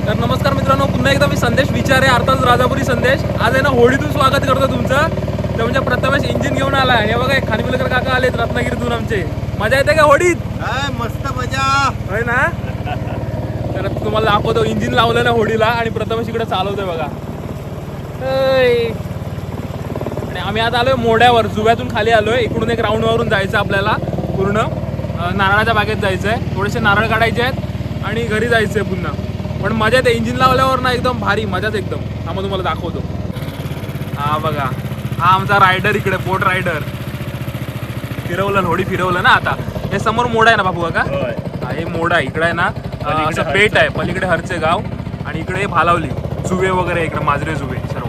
तर नमस्कार मित्रांनो, पुन्हा एकदा मी संदेश विचारे अर्थात राजापुरी संदेश. आज आहे ना होळीतून स्वागत करतो तुमचं. तर म्हणजे प्रथमेश इंजिन घेऊन आला आणि बघा खानिवलेकर काका आलेत रत्नागिरीतून आमचे. मजा येते का होळीत? मस्त मजा होय ना. तर तुम्हाला दाखवतो इंजिन लावलेलं होळीला आणि प्रथमेश इकडे चालवतोय बघा. आणि आम्ही आता आलोय मोड्यावर, जुव्यातून खाली आलोय. इकडून एक राऊंडवरून जायचं आपल्याला, पूर्ण नारळाच्या बागेत जायचंय. थोडेसे नारळ काढायचे आहेत आणि घरी जायचंय पुन्हा. पण मजा येते इंजिन लावल्यावर ना, एकदम भारी मजाच एकदम. हा मग तुम्हाला दाखवतो. हा बघा, हा आमचा रायडर इकडे, बोट रायडर. फिरवलं होडी फिरवलं ना. आता हे समोर मोडा आहे ना बापू काका, हा हे मोडा आहे. इकडे आहे ना असं पेट आहे, पलीकडे हरचे गाव आणि इकडे भालावली जुवे वगैरे, इकडे माजरे जुवे सर्व.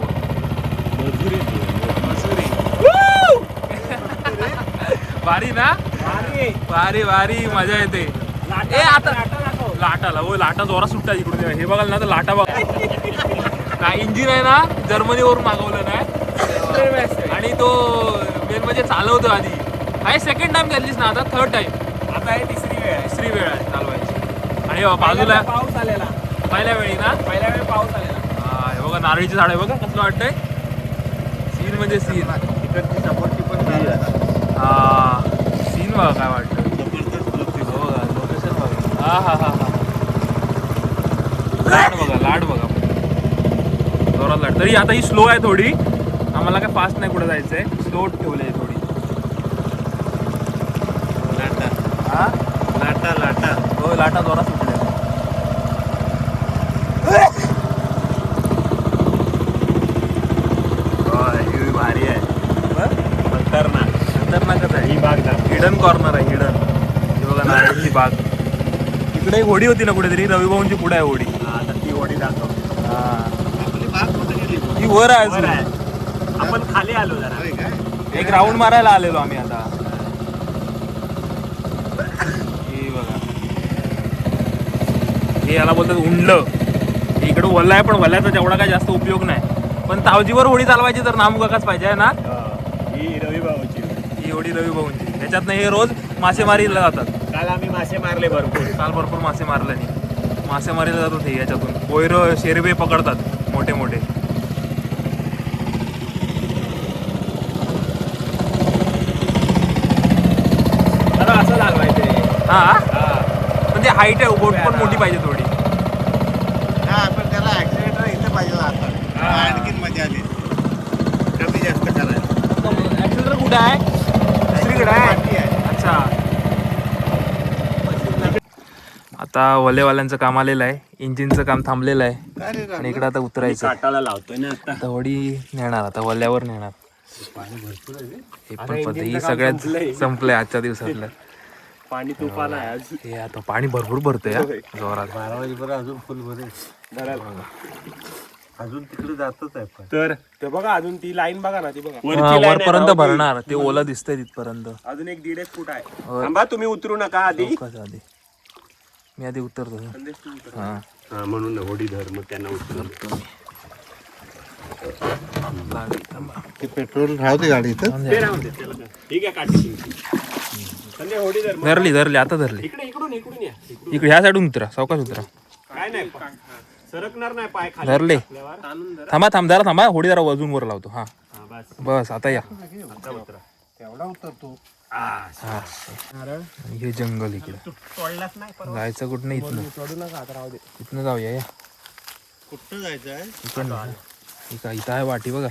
भारी ना, भारी भारी मजा येते. ए आता लाटाला, हो लाटा जोरात सुटतात इकडून. हे बघाल ना तर लाटा बघा ना. इंजिन आहे ना जर्मनीवरून मागवलं नाही आणि तो मेन म्हणजे चालवतो आधी. आहे सेकंड टाइम घेतलीस ना, आता थर्ड टाइम. आता आहे तिसरी वेळ आहे चालवायची. आणि बाजूला पाऊस आलेला, पहिल्या वेळी ना, पहिल्या वेळी पाऊस आलेला. हा हे बघा नारळीचे झाड आहे बघा, कसलं वाटतंय. सीन म्हणजे सीन. तिकडची समोरची पण हा सीन बघा काय वाटतं. लोकेशन बघा. हा हा हा हा लाट बघा जोरात लाट. तरी आता ही स्लो आहे थोडी, आम्हाला काय फास्ट नाही कुठे जायचंय, स्लो ठेवली आहे थोडी. लाटा, लाटा लाटा, हो लाटा जोरात सुटल्या. भारी आहे. खतरनाकच आहे ही बाग हिडन कॉर्नर आहे, हिडन. हे बघा नारळची बाग. इकडे एक होडी होती ना कुठेतरी, रविभाऊंची पुढे आहे होडी. आता ती होडी दाखव. हा आपली बाग कुठे गेली? ती वर आहे अजून. आपण खाली आलो जरा. एक राऊंड मारायला आलेलो आम्ही आता. हे बघा, हे याला बोलतात उंडलं. इकडं वल्ला आहे, पण वल्ल्याचा तेवढा काय जास्त उपयोग नाही. पण तावजीवर होडी चालवायची तर नामुकाकाच पाहिजे आहे ना. ही रविभाऊची, ही होडी रविभाऊंची. ह्याच्यातनं हे रोज मासेमारीला जातात. काल आम्ही मासे मारले भरपूर. काल भरपूर मासे मारले नाही. मासेमारीला जातात हे याच्यातून. कोयरं शेरबे पकडतात मोठे मोठे. असं चालवायचं. हा पण ते हाईट आहे, बोट पण मोठी पाहिजे थोडी. पण त्याला ऍक्सिडेंट इथे पाहिजे आता. आणखीन मजा आली. कमी जास्त करायला. ऍक्सिलेटर कुठे आहे? दुसरीकडे आहे. अच्छा, आता वलेवाल्यांचं काम आलेलं आहे. इंजिनचं काम थांबलेलं आहे आणि इकडे आता उतरायचं. काटाला लावतोय ना आता होडी नेणार, आता वल्यावर नेणार. पाणी भरपूर आहे. हे पण पद्धत ही सगळ्यात संपलंय आजच्या दिवसातलं. पाणी तुफान आहे आज. हे आता पाणी भरपूर भरतंय हा, जोरात. 12 वाजेपर्यंत अजून फुल भरेल. अजून तिकडे जातच आहे. तर ते बघा, अजून ती लाईन बघा ना, ती बघा वरपर्यंत भरणार. ते ओला दिसतंय तिथपर्यंत. अजून 1-1.5 फूट आहे. थांबा, तुम्ही उतरू नका आधी. आधी मी आधी उतरतो. हा म्हणून होडी धर, मग त्यांना उतरतो. ते पेट्रोल राहते गाडी इथं. ठीक आहे, काठी होडी धर. धरली आता धरली. इकडून या. इकडे ह्या साईडून उतरा, सावकाश उतरा. काय नाही, सरकणार नाही पाय खाली. धरले. थांबा जरा थांबा, होडी जरा वजून वर लावतो. हा बस आता या. तेवढा उतरतो. हे जंगल इकडे जायचं कुठं नाही. इथनं जाऊया. या कुठं जायचं आहे? इकडनं. इथं आहे वाटी बघा.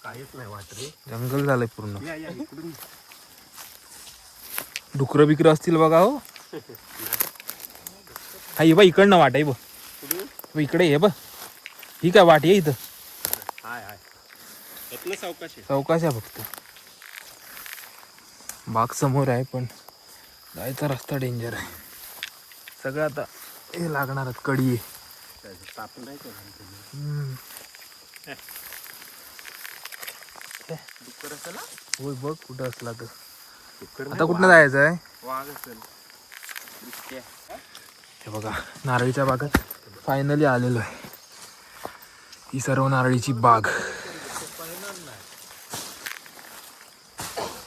काहीच नाही वाटत. जंगल झालंय पूर्ण. डुकरं बिकर असतील बघा. हो हा ये बा, इकडनं वाट आहे बघ. इकडे ये बघ. ही काय वाट आहे इथं. चौकाश आहे फक्त. बाग समोर आहे, पण जायचा रस्ता डेंजर आहे. सगळं आता हे लागणार कडी आहे. होय बघ कुठं असला तर. आता कुठनं जायचं आहे? हे बघा नारळीच्या बागात फायनली आलेलो आहे. ही सर्व नारळीची बाग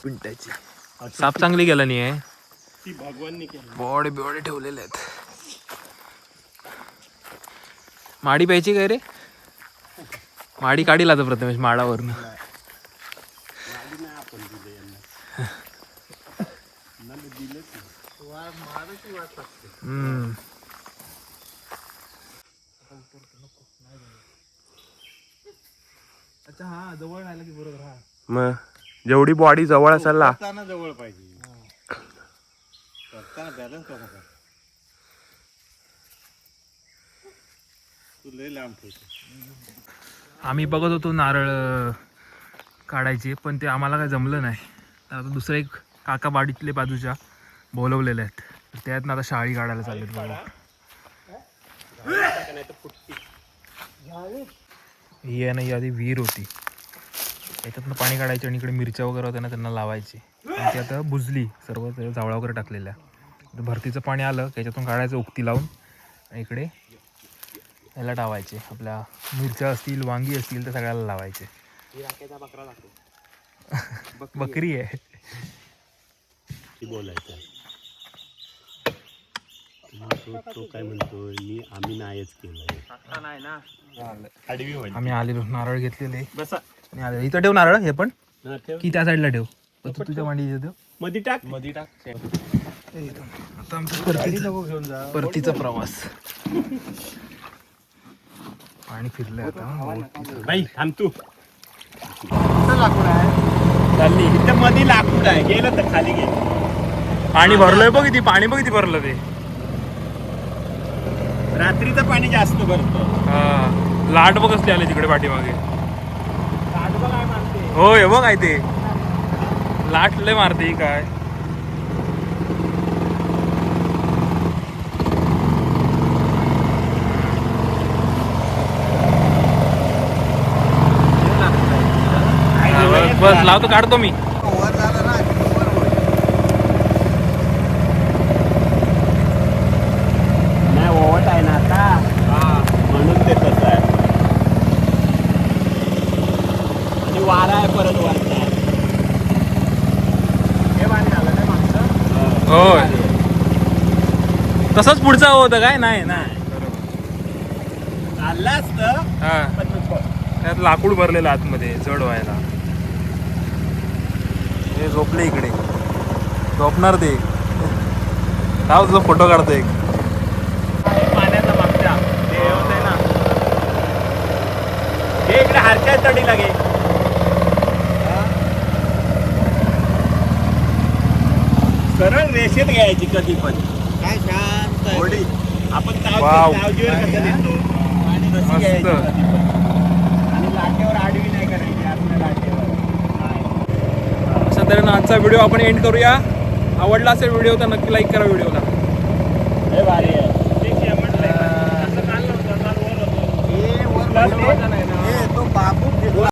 पिंट्याची. साप चांगली गेला नाही आहे. ती भगवाननी केली. बॉडी ठेवलेले आहेत. माडी प्यायची काय रे? माडी काढील आता प्रथमेश माडावरनं. हम्म. अच्छा हा जवळ राहिला की बरोबर. हा मग जेवढी बॉडी जवळ असेल ना करताना जवळ पाहिजे करताना बॅलन्स कसा कर तू लय लांब ठेवतो. आम्ही बघत होतो नारळ काढायचे पण ते आम्हाला काय जमलं नाही. तर आता दुसरं एक काका बाडीतले बाजूच्या बोलवलेले आहेत तर त्यातनं आता शाळी काढायला चाललेत बघा. ही आहे ना ही आधी विहीर होती याच्यातनं पाणी काढायचे आणि इकडे मिरच्या वगैरे होत्या ना त्यांना लावायची आणि ती आता बुजली सर्व जावळा वगैरे टाकलेल्या. भरतीचं पाणी आलं की याच्यातून काढायचं उक्ती लावून आणि इकडे याला टावायचे. आपल्या मिरच्या असतील वांगी असतील तर सगळ्याला लावायचे. बकरी आहे. बोलायचं तो काय म्हणतोय आम्ही नाहीच केलंय. आम्ही आलेलो नारळ घेतलेले आणि आलेलो. इथं ठेव नारळ हे पण की त्या साईडला ठेव. तू तुझ्या मांडी ठेव. मध्ये टाक आता आमचा परतीचा प्रवास. पाणी फिरलंय आता. बाई थांब तू. लाकूड आहे चालली इथं मध्ये लाकूड आहे गेलं तर खाली गेलं. पाणी भरलंय बघ किती. पाणी बघ किती भरलं ते. रात्रीचं पाणी जास्त भरतं. हा लाट बघ कसली आले तिकडे पाठीमागे. होय बघ काय ते लाट लय मारते काय. बस लावतो काढतो मी. वर झालं ना की वर होईल. नाही ओवट आहे ना आता म्हणून ते तसं आहे. आणि वारा आहे परत वरचा. हे पाणी आलं काय मागचं होय तसंच पुढचं होतं काय. नाही चाललं असतं हा पण नको. त्यात लाकूड भरलेलं आतमध्ये जड व्हायला. हे झोपले इकडे झोपणार ते. काय तुझा फोटो काढतो एक. पाण्याचा मागच्या ते होतंय ना हे इकडे हारच्या तडी लागे. सरळ रेषेत घ्यायची कधी पण. काय शांत आहे. होडी आपण वाव. तावजीवर कसं दिसतो आणि तशी मस्त. घ्यायची कधी पण. आणि लाटेवर आडवी नाही करायची आपल्या लाटेवर. अशा तऱ्हेनं आजचा व्हिडिओ आपण एंड करूया. आवडला असेल व्हिडिओ तर नक्की लाईक करा व्हिडिओला. लय भारी आहे. ते शेमटलंय. असं काल नव्हतं, काल वर होतं. हे वर काल वर